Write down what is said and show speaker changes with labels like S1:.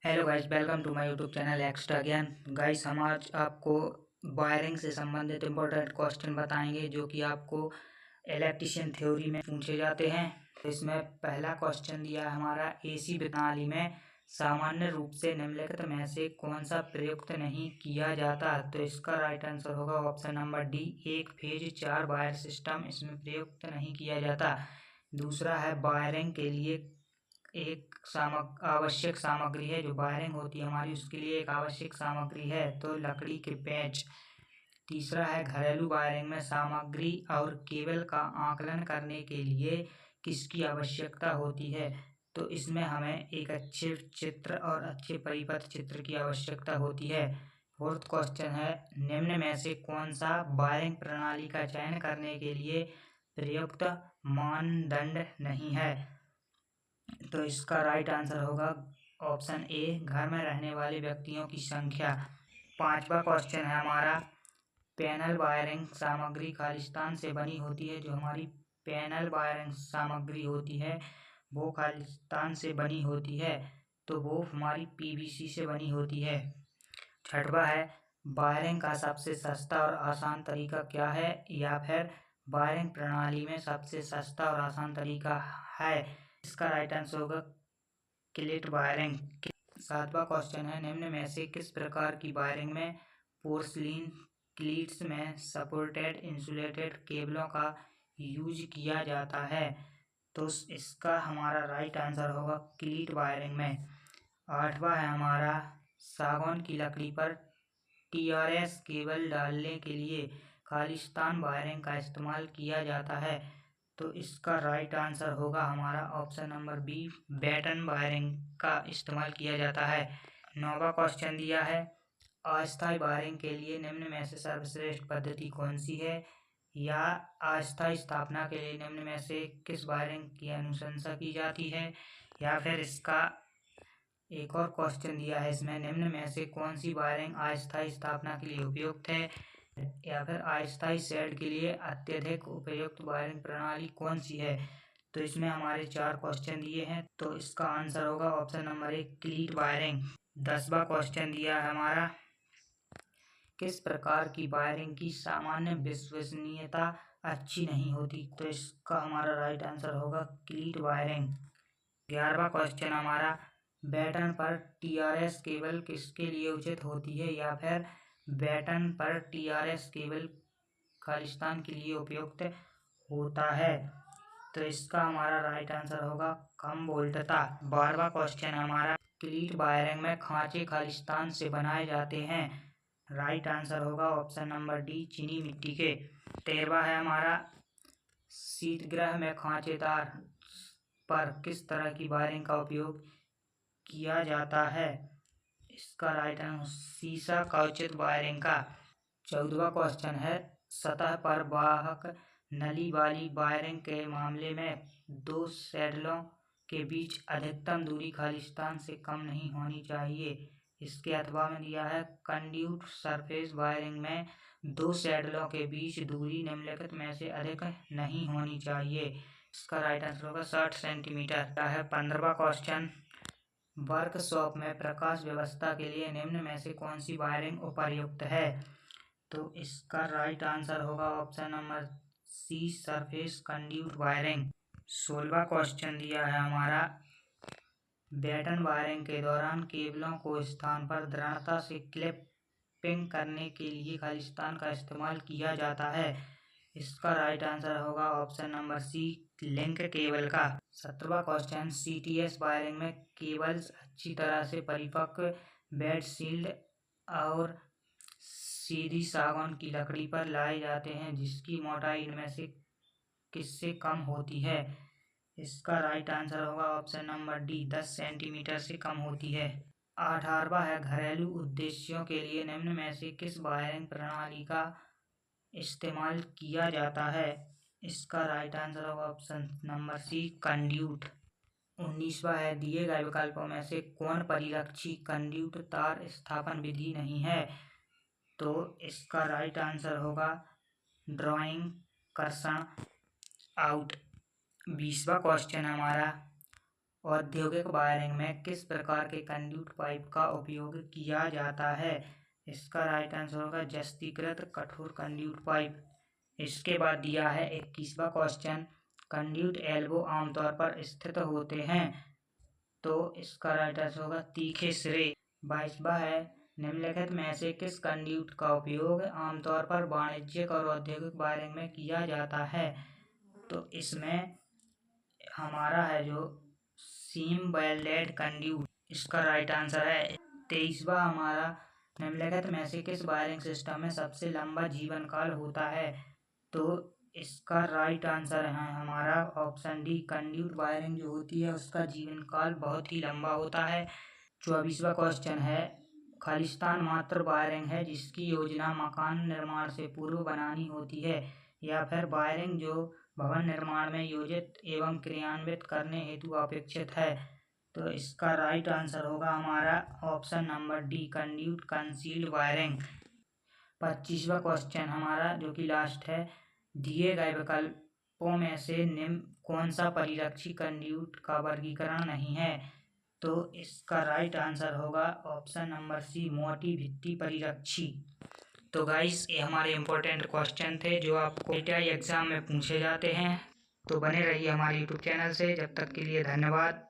S1: Hello guys, welcome to my YouTube channel Extra Gyan. Guys, हम आज आपको वायरिंग से संबंधित इम्पोर्टेंट क्वेश्चन बताएंगे जो कि आपको इलेक्ट्रिशियन थ्योरी में पूछे जाते हैं। तो इसमें पहला क्वेश्चन दिया है हमारा, एसी प्रणाली में सामान्य रूप से निम्नलिखित में से कौन सा प्रयुक्त नहीं किया जाता। तो इसका राइट आंसर होगा ऑप्शन नंबर डी, एक फेज 4 वायर सिस्टम इसमें प्रयुक्त नहीं किया जाता। दूसरा है, वायरिंग के लिए एक आवश्यक सामग्री है, जो वायरिंग होती है हमारी उसके लिए एक आवश्यक सामग्री है, तो लकड़ी के पेंच। तीसरा है, घरेलू वायरिंग में सामग्री और केबल का आकलन करने के लिए किसकी आवश्यकता होती है। तो इसमें हमें एक अच्छे चित्र और अच्छे परिपथ चित्र की आवश्यकता होती है। फोर्थ क्वेश्चन है, निम्न में से कौन सा वायरिंग प्रणाली का चयन करने के लिए प्रयुक्त मानदंड नहीं है। तो इसका राइट आंसर होगा ऑप्शन ए, घर में रहने वाले व्यक्तियों की संख्या। पांचवा क्वेश्चन है हमारा, पैनल वायरिंग सामग्री खालिस्तान से बनी होती है। जो हमारी पैनल वायरिंग सामग्री होती है वो खालिस्तान से बनी होती है, तो वो हमारी पीवीसी से बनी होती है। छठवा है, वायरिंग का सबसे सस्ता और आसान तरीका क्या है, या फिर वायरिंग प्रणाली में सबसे सस्ता और आसान तरीका है। इसका राइट आंसर होगा क्लिट वायरिंग। सातवां क्वेश्चन है, निम्न में से किस प्रकार की वायरिंग में पोर्सिलीन क्लीट्स में सपोर्टेड इंसुलेटेड केबलों का यूज किया जाता है। तो इसका हमारा राइट आंसर होगा क्लीट वायरिंग में। आठवां है हमारा, सागौन की लकड़ी पर टीआरएस केबल डालने के लिए खालिस्तान वायरिंग का इस्तेमाल किया जाता है। तो इसका राइट आंसर होगा हमारा option number B, batten wiring का इस्तेमाल किया जाता है। नौवां क्वेश्चन दिया है, अस्थायी वायरिंग के लिए निम्न में से सर्वश्रेष्ठ पद्धति कौन सी है, या अस्थायी स्थापना के लिए निम्न में से किस वायरिंग की अनुशंसा की जाती है। या फिर इसका एक और क्वेश्चन दिया है इसमें, निम्न में से कौन सी वायरिंग अस्थायी स्थापना के लिए उपयुक्त है, या फिर अस्थायी शेड के लिए अत्यधिक उपयुक्त वायरिंग प्रणाली कौन सी है। तो इसमें हमारे 4 क्वेश्चन दिए हैं, तो इसका आंसर होगा ऑप्शन नंबर एक, क्लीट वायरिंग। 10वां क्वेश्चन दिया है हमारा, किस प्रकार की वायरिंग की सामान्य विश्वसनीयता अच्छी नहीं होती। तो इसका हमारा राइट आंसर होगा क्लीट वायरिंग। 11वां क्वेश्चन हमारा, बैटन पर टीआरएस केबल किसके लिए उचित होती है, या फिर बैटन पर टीआरएस केबल खालिस्तान के लिए उपयुक्त होता है। तो इसका हमारा राइट आंसर होगा कम वोल्टता। 12वां क्वेश्चन हमारा, क्लीट वायरिंग में खांचे खालिस्तान से बनाए जाते हैं। राइट आंसर होगा ऑप्शन नंबर डी, चीनी मिट्टी के। 13वां है हमारा, शीतगृह में खांचेदार पर किस तरह की वायरिंग का उपयोग किया जाता है। इसका राइट आंसर सीसा काउचित वायरिंग का। 14वां क्वेश्चन है, सतह पर वाहक नली वाली वायरिंग के मामले में दो सैडलों के बीच अधिकतम दूरी खालिस्तान से कम नहीं होनी चाहिए। इसके अथवा में दिया है, कंड्यूट सरफेस वायरिंग में दो सैडलों के बीच दूरी निम्नलिखित में से अधिक नहीं होनी चाहिए। इसका राइट आंसर होगा 60 सेंटीमीटर का है। 15वां क्वेश्चन, वर्कशॉप में प्रकाश व्यवस्था के लिए निम्न में से कौन सी वायरिंग उपर्युक्त है। तो इसका राइट आंसर होगा option number C, surface conduit wiring. 16वां क्वेश्चन दिया है हमारा, बैटन वायरिंग के दौरान केबलों को स्थान पर दृढ़ता से क्लिपिंग करने के लिए खालिस्तान का इस्तेमाल किया जाता है। इसका राइट आंसर होगा option number C, link cable का। 17वां क्वेश्चन, सीटीएस वायरिंग में केबल्स अच्छी तरह से परिपक्व बेड शील्ड और सीधी सागौन की लकड़ी पर लाए जाते हैं, जिसकी मोटाई इनमें से किससे कम होती है। इसका राइट आंसर होगा ऑप्शन नंबर डी, 10 सेंटीमीटर से कम होती है। 18वां है, घरेलू उद्देश्यों के लिए निम्न में से किस वायरिंग प्रणाली का इस्तेमाल किया जाता है। इसका राइट आंसर होगा ऑप्शन नंबर सी, कंड्यूट। 19वां है, दिए गए विकल्पों में से कौन परिलक्षी कंड्यूट तार स्थापन विधि नहीं है। तो इसका राइट आंसर होगा ड्राइंग कर्षण आउट। 20वां क्वेश्चन हमारा, औद्योगिक वायरिंग में किस प्रकार के कंडक्ट पाइप का उपयोग किया जाता है? इसका राइट आंसर होगा जस्तीकृत कठोर कंडक्ट पाइप। इसके बाद दिया है 21वां क्वेश्चन, कंडक्ट एल्बो आमतौर पर स्थित होते हैं, तो इसका राइट आंसर होगा तीखे सिरे। 22वां है, निम्नलिखित में से किस कंडक्ट का उपयोग आमतौर पर वाणिज्यिक और औद्योगिक वायरिंग में किया जाता है? तो इसमें हमारा है जो सीम वेल्डेड कंडक्ट, इसका राइट आंसर है। 23वां हमारा, निम्नलिखित में से किस वायरिंग सिस्टम में सबसे लंबा जीवन काल होता है? तो इसका राइट आंसर है हमारा ऑप्शन डी, कंडक्ट वायरिंग जो होती है उसका जीवन काल बहुत ही लंबा होता है। 24वां क्वेश्चन है, खालिस्तान मात्र वायरिंग है जिसकी योजना मकान निर्माण से पूर्व बनानी होती है, या फिर वायरिंग जो भवन निर्माण में योजित एवं क्रियान्वित करने हेतु अपेक्षित है? तो इसका राइट आंसर होगा हमारा option number D, conduct concealed wiring. 25वां क्वेश्चन हमारा जो कि लास्ट है, दिए गए विकल्पों में से निम्न कौन सा परिरक्षी कंडक्ट का वर्गीकरण नहीं है? तो इसका राइट आंसर होगा ऑप्शन नंबर सी, मोटी भित्ति परिरक्षी। तो गाइस ये हमारे इम्पोर्टेंट क्वेश्चन थे जो आपको ITI एग्जाम में पूछे जाते हैं। तो बने रहिए हमारे यूट्यूब चैनल से। जब तक के लिए धन्यवाद।